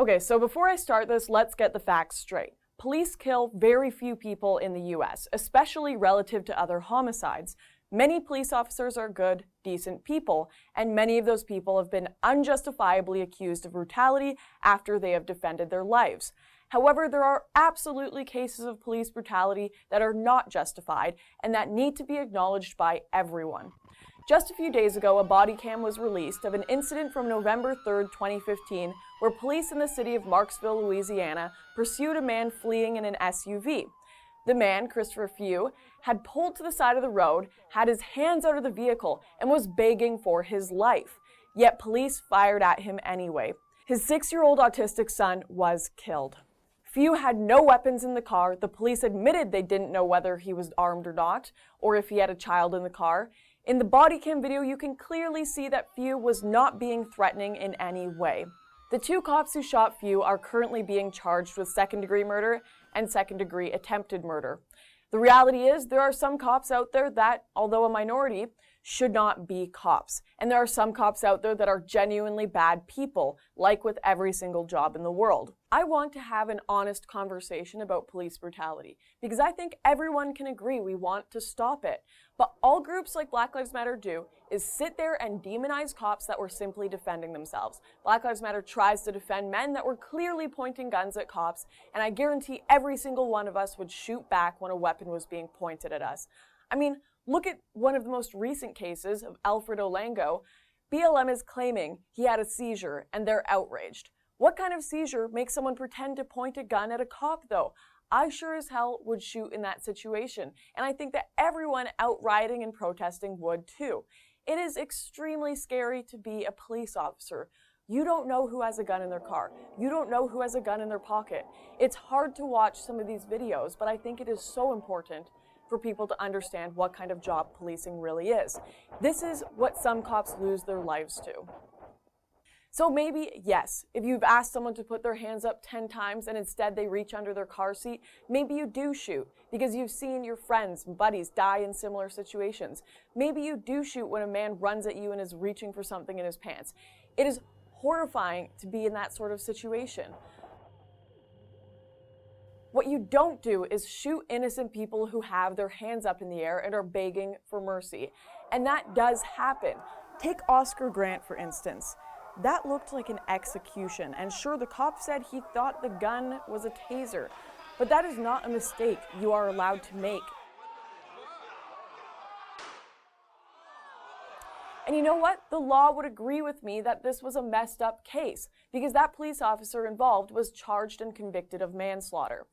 Okay, so before I start this, let's get the facts straight. Police kill very few people in the US, especially relative to other homicides. Many police officers are good, decent people, and many of those people have been unjustifiably accused of brutality after they have defended their lives. However, there are absolutely cases of police brutality that are not justified and that need to be acknowledged by everyone. Just a few days ago, a body cam was released of an incident from November 3rd, 2015, where police in the city of Marksville, Louisiana, pursued a man fleeing in an SUV. The man, Christopher Few, had pulled to the side of the road, had his hands out of the vehicle, and was begging for his life. Yet police fired at him anyway. His 6-year-old autistic son was killed. Few had no weapons in the car. The police admitted they didn't know whether he was armed or not, or if he had a child in the car. In the body cam video, you can clearly see that Few was not being threatening in any way. The 2 cops who shot Few are currently being charged with second-degree murder and second-degree attempted murder. The reality is, there are some cops out there that, although a minority, should not be cops. And there are some cops out there that are genuinely bad people, like with every single job in the world. I want to have an honest conversation about police brutality, because I think everyone can agree we want to stop it. But all groups like Black Lives Matter do is sit there and demonize cops that were simply defending themselves. Black Lives Matter tries to defend men that were clearly pointing guns at cops, and I guarantee every single one of us would shoot back when a weapon was being pointed at us. I mean, look at one of the most recent cases of Alfred Olango. BLM is claiming he had a seizure, and they're outraged. What kind of seizure makes someone pretend to point a gun at a cop, though? I sure as hell would shoot in that situation, and I think that everyone out rioting and protesting would too. It is extremely scary to be a police officer. You don't know who has a gun in their car. You don't know who has a gun in their pocket. It's hard to watch some of these videos, but I think it is so important for people to understand what kind of job policing really is. This is what some cops lose their lives to. So maybe, yes, if you've asked someone to put their hands up 10 times and instead they reach under their car seat, maybe you do shoot because you've seen your friends and buddies die in similar situations. Maybe you do shoot when a man runs at you and is reaching for something in his pants. It is horrifying to be in that sort of situation. What you don't do is shoot innocent people who have their hands up in the air and are begging for mercy. And that does happen. Take Oscar Grant, for instance. That looked like an execution, and sure, the cop said he thought the gun was a taser, but that is not a mistake you are allowed to make. And you know what? The law would agree with me that this was a messed up case, because that police officer involved was charged and convicted of manslaughter.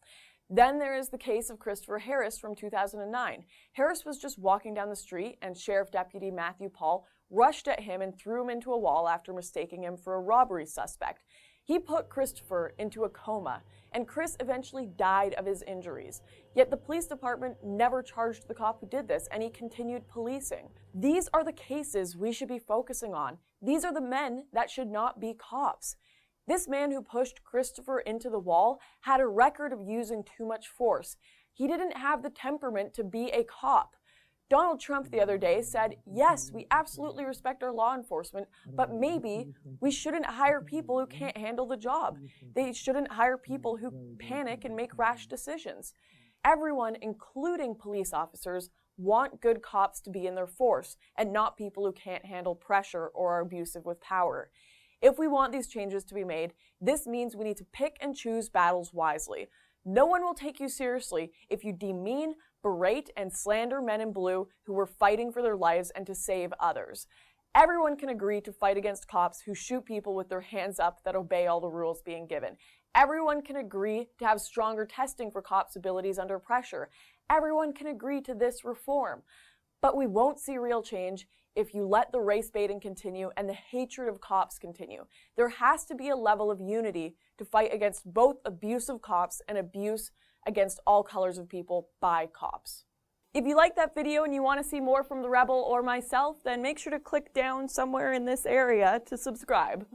Then there is the case of Christopher Harris from 2009. Harris was just walking down the street, and Sheriff Deputy Matthew Paul rushed at him and threw him into a wall after mistaking him for a robbery suspect. He put Christopher into a coma, and Chris eventually died of his injuries. Yet the police department never charged the cop who did this, and he continued policing. These are the cases we should be focusing on. These are the men that should not be cops. This man who pushed Christopher into the wall had a record of using too much force. He didn't have the temperament to be a cop. Donald Trump the other day said, yes, we absolutely respect our law enforcement, but maybe we shouldn't hire people who can't handle the job. They shouldn't hire people who panic and make rash decisions. Everyone, including police officers, want good cops to be in their force and not people who can't handle pressure or are abusive with power. If we want these changes to be made, this means we need to pick and choose battles wisely. No one will take you seriously if you demean, berate, and slander men in blue who were fighting for their lives and to save others. Everyone can agree to fight against cops who shoot people with their hands up that obey all the rules being given. Everyone can agree to have stronger testing for cops' abilities under pressure. Everyone can agree to this reform. But we won't see real change if you let the race baiting continue and the hatred of cops continue. There has to be a level of unity to fight against both abusive cops and abuse against all colors of people by cops. If you like that video and you want to see more from The Rebel or myself, then make sure to click down somewhere in this area to subscribe.